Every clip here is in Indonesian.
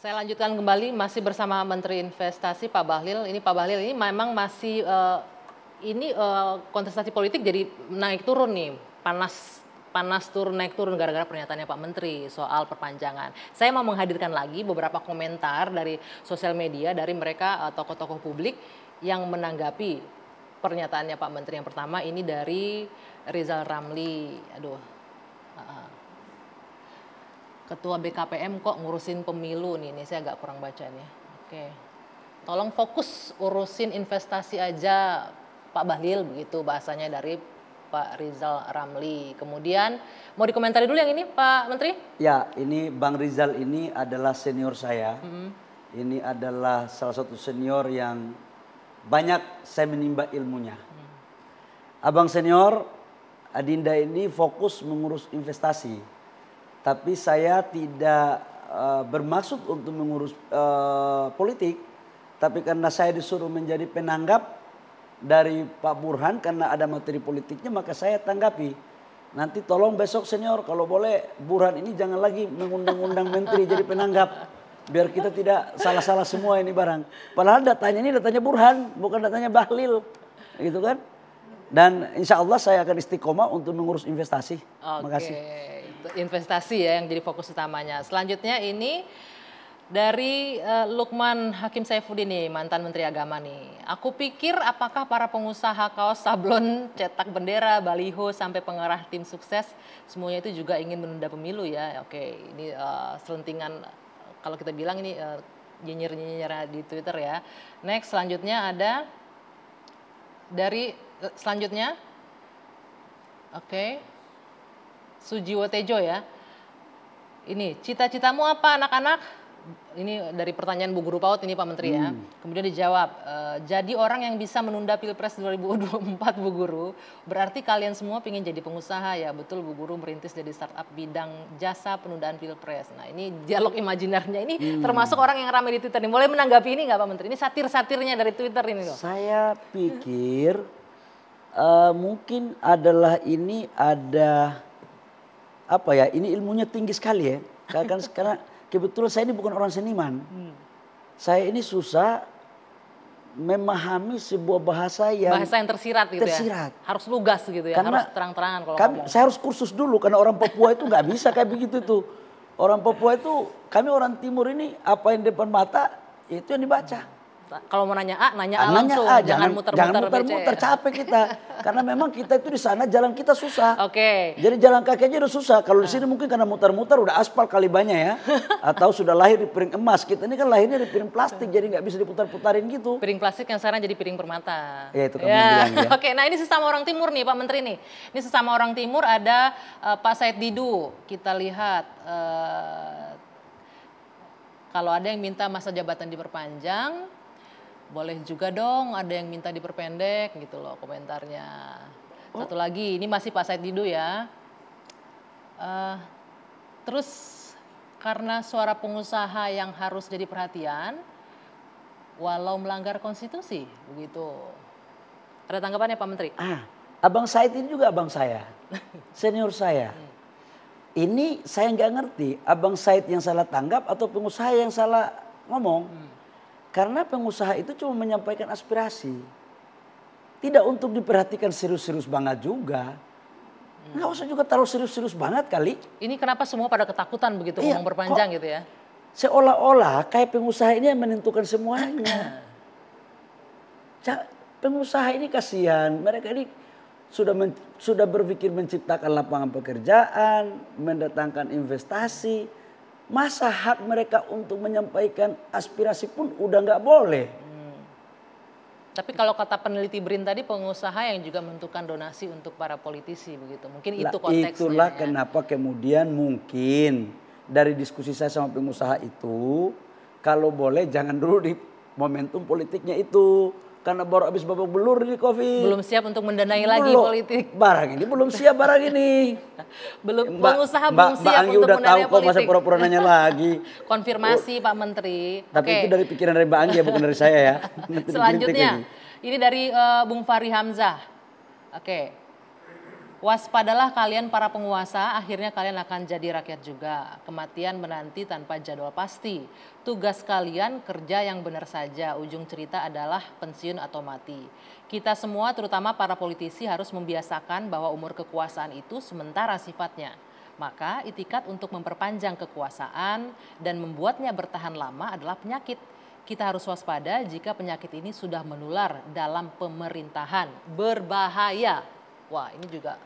Saya lanjutkan kembali masih bersama Menteri Investasi Pak Bahlil. Ini Pak Bahlil ini memang masih kontestasi politik jadi naik turun nih, panas turun naik turun gara-gara pernyataannya Pak Menteri soal perpanjangan. Saya mau menghadirkan lagi beberapa komentar dari sosial media dari mereka tokoh-tokoh publik yang menanggapi pernyataannya Pak Menteri. Yang pertama ini dari Rizal Ramli. Ketua BKPM kok ngurusin pemilu nih, ini saya agak kurang baca nih. Oke. Tolong fokus urusin investasi aja Pak Bahlil, begitu bahasanya dari Pak Rizal Ramli. Kemudian mau dikomentari dulu yang ini Pak Menteri? Ya, ini Bang Rizal ini adalah senior saya. Ini adalah salah satu senior yang banyak saya menimba ilmunya. Abang senior, Adinda ini fokus mengurus investasi. Tapi saya tidak bermaksud untuk mengurus politik. Tapi karena saya disuruh menjadi penanggap dari Pak Burhan karena ada materi politiknya, maka saya tanggapi. Nanti tolong besok senior kalau boleh Burhan ini jangan lagi mengundang-undang menteri jadi penanggap. Biar kita tidak salah-salah semua ini barang. Padahal datanya ini datanya Burhan, bukan datanya Bahlil. Gitu kan. Dan insya Allah saya akan istiqomah untuk mengurus investasi. Terima kasih. Investasi ya yang jadi fokus utamanya. Selanjutnya ini dari Lukman Hakim Saifuddin nih, mantan Menteri Agama nih. Aku pikir apakah para pengusaha kaos sablon, cetak bendera, baliho, sampai pengarah tim sukses, semuanya itu juga ingin menunda pemilu ya. Oke, ini selentingan kalau kita bilang ini nyinyir-nyinyir di Twitter ya. Next, selanjutnya ada dari selanjutnya. Oke. Sujiwo Tejo ya. Ini cita-citamu apa anak-anak? Ini dari pertanyaan Bu Guru PAUD ini Pak Menteri ya. Kemudian dijawab, jadi orang yang bisa menunda Pilpres 2024 Bu Guru, berarti kalian semua ingin jadi pengusaha ya. Betul Bu Guru merintis jadi startup bidang jasa penundaan Pilpres. Nah ini dialog imajinernya ini termasuk orang yang ramai di Twitter. Boleh menanggapi ini nggak Pak Menteri? Ini satir-satirnya dari Twitter ini loh. Saya pikir mungkin adalah ini ada apa ya, ini ilmunya tinggi sekali ya. Karena kebetulan saya ini bukan orang seniman. Saya ini susah memahami sebuah bahasa yang tersirat gitu ya. Harus lugas gitu ya, karena harus terang-terangan kalau ngomong. Saya harus kursus dulu karena orang Papua itu nggak bisa kayak begitu tuh. Orang Papua itu, kami orang Timur ini apa yang depan mata itu yang dibaca. Kalau mau nanya A, nanya A langsung, jangan muter-muter capek kita. Karena memang kita itu di sana jalan kita susah. Oke. Jadi jalan kaki aja udah susah. Kalau di sini mungkin karena muter-muter udah aspal kali banyak ya. Atau sudah lahir di piring emas. Kita ini kan lahirnya di piring plastik jadi nggak bisa diputar-putarin gitu. Piring plastik yang sekarang jadi piring permata. Ya itu kamu bilang ya. Oke, nah ini sesama orang Timur nih Pak Menteri nih. Ini sesama orang Timur ada Pak Said Didu. Kita lihat kalau ada yang minta masa jabatan diperpanjang, boleh juga dong ada yang minta diperpendek gitu loh komentarnya. Satu lagi, ini masih Pak Said Didu ya. Terus karena suara pengusaha yang harus jadi perhatian, walau melanggar konstitusi, begitu. Ada tanggapannya Pak Menteri? Abang Said ini juga abang saya, senior saya. Ini saya nggak ngerti, abang Said yang salah tanggap atau pengusaha yang salah ngomong. Karena pengusaha itu cuma menyampaikan aspirasi. Tidak untuk diperhatikan serius-serius banget juga. Nggak usah juga terlalu serius-serius banget kali. Ini kenapa semua pada ketakutan begitu ngomong berpanjang gitu ya? Seolah-olah kayak pengusaha ini yang menentukan semuanya. Pengusaha ini kasihan. Mereka ini sudah berpikir menciptakan lapangan pekerjaan, mendatangkan investasi. Masa hak mereka untuk menyampaikan aspirasi pun udah nggak boleh. Tapi kalau kata peneliti BRIN tadi pengusaha yang juga menentukan donasi untuk para politisi begitu. Mungkin itu konteksnya. Itulah ya. Kenapa kemudian mungkin dari diskusi saya sama pengusaha itu, kalau boleh jangan dulu di momentum politiknya itu. Karena baru habis babak belur di COVID. Belum siap untuk mendanai lagi politik. Barang ini belum siap barang ini. Pengusaha belum siap untuk mendanai politik. Mbak Anggi udah tahu kok masa pura-pura nanya lagi. Konfirmasi Pak Menteri. Tapi itu dari pikiran dari Mbak Anggi ya bukan dari saya ya. Selanjutnya ini dari Bung Fahri Hamzah. Oke. Waspadalah kalian para penguasa, akhirnya kalian akan jadi rakyat juga. Kematian menanti tanpa jadwal pasti. Tugas kalian kerja yang benar saja, ujung cerita adalah pensiun atau mati. Kita semua terutama para politisi harus membiasakan bahwa umur kekuasaan itu sementara sifatnya. Maka itikat untuk memperpanjang kekuasaan dan membuatnya bertahan lama adalah penyakit. Kita harus waspada jika penyakit ini sudah menular dalam pemerintahan. Berbahaya. Wah, ini juga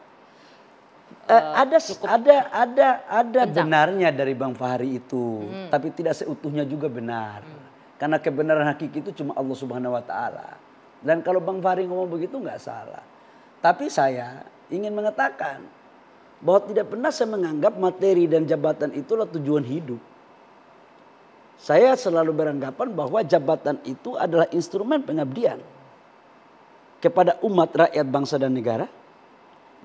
Ada kencang. benarnya dari Bang Fahri itu, tapi tidak seutuhnya juga benar. Karena kebenaran hakiki itu cuma Allah Subhanahu wa taala. Dan kalau Bang Fahri ngomong begitu nggak salah. Tapi saya ingin mengatakan bahwa tidak pernah saya menganggap materi dan jabatan itulah tujuan hidup. Saya selalu beranggapan bahwa jabatan itu adalah instrumen pengabdian kepada umat, rakyat, bangsa dan negara.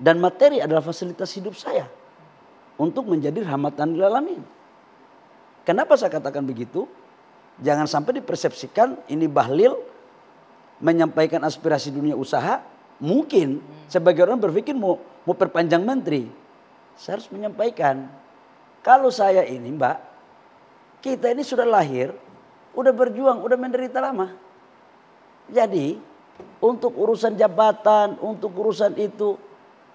Dan materi adalah fasilitas hidup saya untuk menjadi rahmatan lil alamin. Kenapa saya katakan begitu? Jangan sampai dipersepsikan ini Bahlil menyampaikan aspirasi dunia usaha. Mungkin sebagai orang berpikir mau perpanjang menteri. Saya harus menyampaikan, kalau saya ini Mbak, kita ini sudah lahir, udah berjuang, udah menderita lama. Jadi untuk urusan jabatan, untuk urusan itu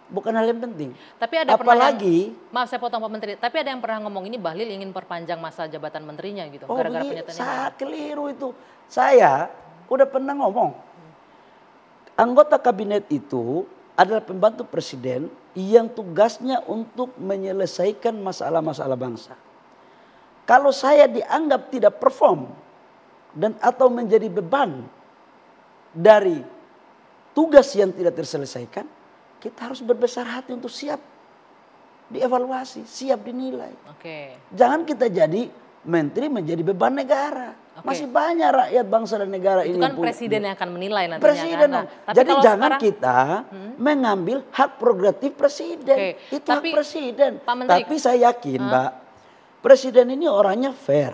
bukan hal yang penting. Tapi ada apalagi maaf saya potong Pak Menteri, tapi ada yang pernah ngomong ini Bahlil ingin perpanjang masa jabatan menterinya gitu. Gara-gara pernyataan ini. Saya keliru itu. Saya udah pernah ngomong. Anggota kabinet itu adalah pembantu presiden yang tugasnya untuk menyelesaikan masalah-masalah bangsa. Kalau saya dianggap tidak perform dan atau menjadi beban dari tugas yang tidak terselesaikan, kita harus berbesar hati untuk siap dievaluasi, siap dinilai. Jangan kita jadi menteri menjadi beban negara. Masih banyak rakyat bangsa dan negara itu ini. Itu kan presiden yang akan menilai nantinya. Presiden kan? Jadi jangan sekarang, kita mengambil hak prerogatif presiden. Itu hak presiden. Tapi saya yakin Mbak, presiden ini orangnya fair.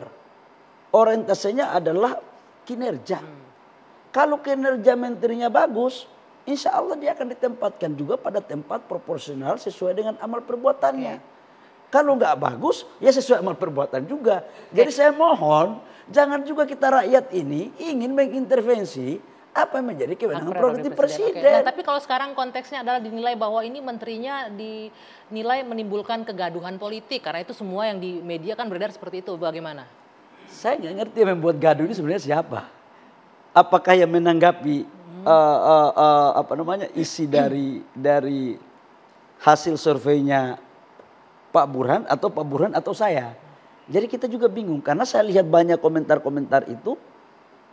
Orientasinya adalah kinerja. Kalau kinerja menterinya bagus, insya Allah dia akan ditempatkan juga pada tempat proporsional sesuai dengan amal perbuatannya. Kalau nggak bagus, ya sesuai amal perbuatan juga. Jadi saya mohon, jangan juga kita rakyat ini ingin mengintervensi apa yang menjadi kewenangan prerogatif presiden. Nah, tapi kalau sekarang konteksnya adalah dinilai bahwa ini menterinya dinilai menimbulkan kegaduhan politik. Karena itu semua yang di media kan beredar seperti itu. Bagaimana? Saya nggak ngerti yang membuat gaduh ini sebenarnya siapa. Apakah yang menanggapi isi dari hasil surveinya Pak Burhan atau saya. Jadi kita juga bingung karena saya lihat banyak komentar-komentar itu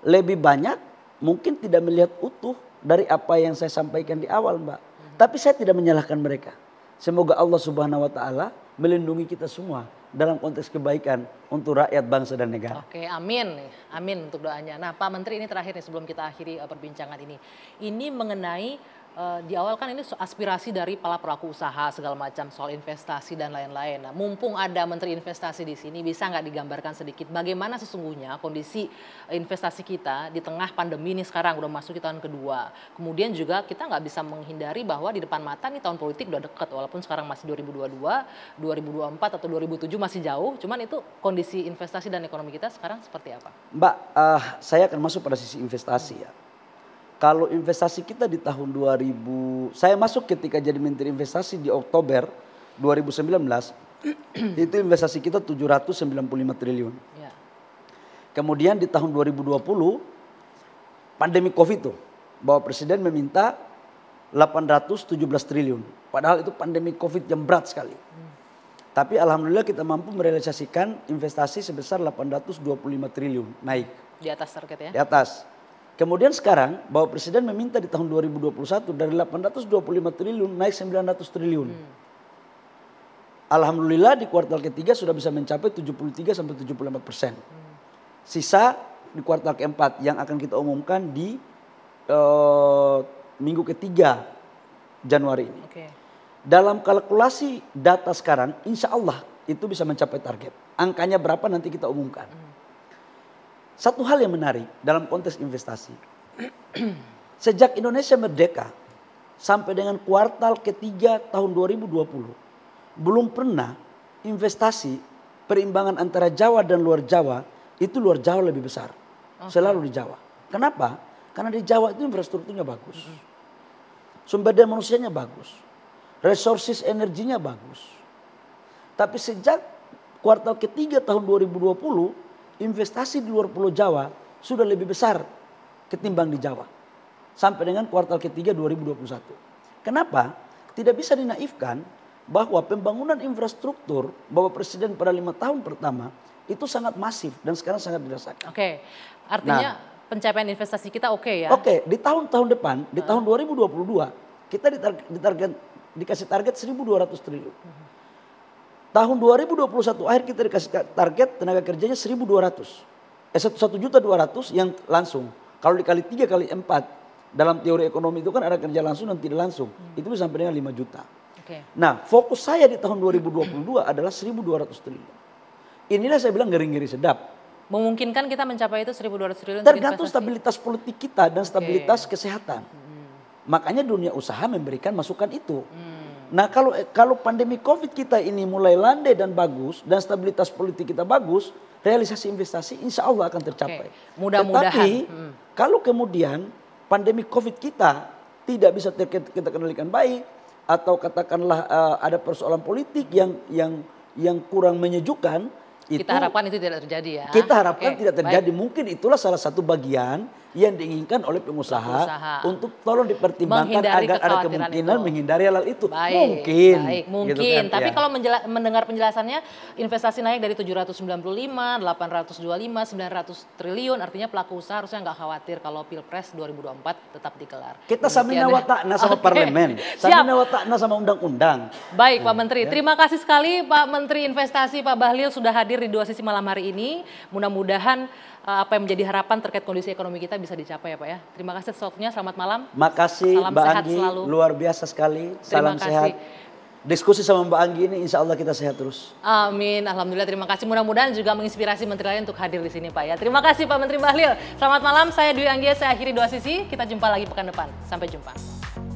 lebih banyak mungkin tidak melihat utuh dari apa yang saya sampaikan di awal Mbak. Tapi saya tidak menyalahkan mereka. Semoga Allah Subhanahu wa taala melindungi kita semua dalam konteks kebaikan untuk rakyat, bangsa dan negara. Oke, amin. Amin untuk doanya. Nah, Pak Menteri ini terakhir nih sebelum kita akhiri perbincangan ini. Ini mengenai di awal kan ini aspirasi dari para pelaku usaha segala macam soal investasi dan lain-lain. Nah, mumpung ada Menteri Investasi di sini, bisa nggak digambarkan sedikit bagaimana sesungguhnya kondisi investasi kita di tengah pandemi ini sekarang udah masuk di tahun kedua. Kemudian juga kita nggak bisa menghindari bahwa di depan mata nih tahun politik udah dekat walaupun sekarang masih 2022, 2024 atau 2007 masih jauh. Cuman itu kondisi investasi dan ekonomi kita sekarang seperti apa? Mbak, saya akan masuk pada sisi investasi ya. Kalau investasi kita di tahun 2000, saya masuk ketika jadi Menteri Investasi di Oktober 2019, itu investasi kita 795 triliun. Ya. Kemudian di tahun 2020, pandemi Covid tuh, bahwa Presiden meminta 817 triliun. Padahal itu pandemi Covid yang berat sekali. Tapi Alhamdulillah kita mampu merealisasikan investasi sebesar 825 triliun, naik. Di atas target ya? Di atas. Kemudian sekarang bahwa Presiden meminta di tahun 2021 dari 825 triliun naik 900 triliun. Alhamdulillah di kuartal ketiga sudah bisa mencapai 73-74%. Sisa di kuartal keempat yang akan kita umumkan di minggu ketiga Januari ini. Dalam kalkulasi data sekarang insya Allah itu bisa mencapai target. Angkanya berapa nanti kita umumkan. Satu hal yang menarik dalam konteks investasi. Sejak Indonesia merdeka, sampai dengan kuartal ketiga tahun 2020 belum pernah investasi perimbangan antara Jawa dan luar Jawa itu luar Jawa lebih besar. Selalu di Jawa. Kenapa? Karena di Jawa itu infrastrukturnya bagus. Sumber daya manusianya bagus. Resources energinya bagus. Tapi sejak kuartal ketiga tahun 2020 investasi di luar Pulau Jawa sudah lebih besar ketimbang di Jawa. Sampai dengan kuartal ketiga 2021. Kenapa? Tidak bisa dinaifkan bahwa pembangunan infrastruktur Bapak Presiden pada 5 tahun pertama itu sangat masif dan sekarang sangat dirasakan. Oke, artinya pencapaian investasi kita oke ya? Oke, di tahun-tahun depan, di tahun 2022 kita dikasih target 1.200 triliun. Tahun 2021 akhir kita dikasih target tenaga kerjanya 1.200. 1.200.000 yang langsung. Kalau dikali 3 kali 4 dalam teori ekonomi itu kan ada kerja langsung dan tidak langsung. Itu bisa sampai dengan 5 juta. Nah, fokus saya di tahun 2022 adalah 1.200 triliun. Inilah saya bilang ngeri-ngeri sedap. Memungkinkan kita mencapai itu 1.200 triliun? Tergantung stabilitas politik kita dan stabilitas kesehatan. Makanya dunia usaha memberikan masukan itu. Nah, kalau pandemi Covid kita ini mulai landai dan bagus dan stabilitas politik kita bagus, realisasi investasi insya Allah akan tercapai. Mudah-mudahan. Tetapi kalau kemudian pandemi Covid kita tidak bisa kita kendalikan baik atau katakanlah ada persoalan politik yang kurang menyejukkan, kita harapkan itu tidak terjadi ya. Kita harapkan tidak terjadi. Mungkin itulah salah satu bagian yang diinginkan oleh pengusaha untuk tolong dipertimbangkan agar ada kemungkinan menghindari hal itu. Mungkin. Mungkin. Gitu kan, tapi kalau mendengar penjelasannya investasi naik dari 795, 825, 900 triliun. Artinya pelaku usaha harusnya nggak khawatir kalau Pilpres 2024 tetap digelar. Kita samina wa ta'na sama parlemen. Samina wa ta'na sama undang-undang. Baik Pak Menteri. Terima kasih sekali Pak Menteri Investasi Pak Bahlil sudah hadir di Dua Sisi malam hari ini. Mudah-mudahan apa yang menjadi harapan terkait kondisi ekonomi kita bisa dicapai ya Pak ya. Terima kasih atas waktunya, selamat malam. Makasih Mbak Anggi, luar biasa sekali. Salam sehat. Diskusi sama Mbak Anggi ini insya Allah kita sehat terus. Amin, alhamdulillah terima kasih. Mudah-mudahan juga menginspirasi menteri lain untuk hadir di sini Pak ya. Terima kasih Pak Menteri Bahlil. Selamat malam, saya Dwi Anggia, saya akhiri Dua Sisi. Kita jumpa lagi pekan depan. Sampai jumpa.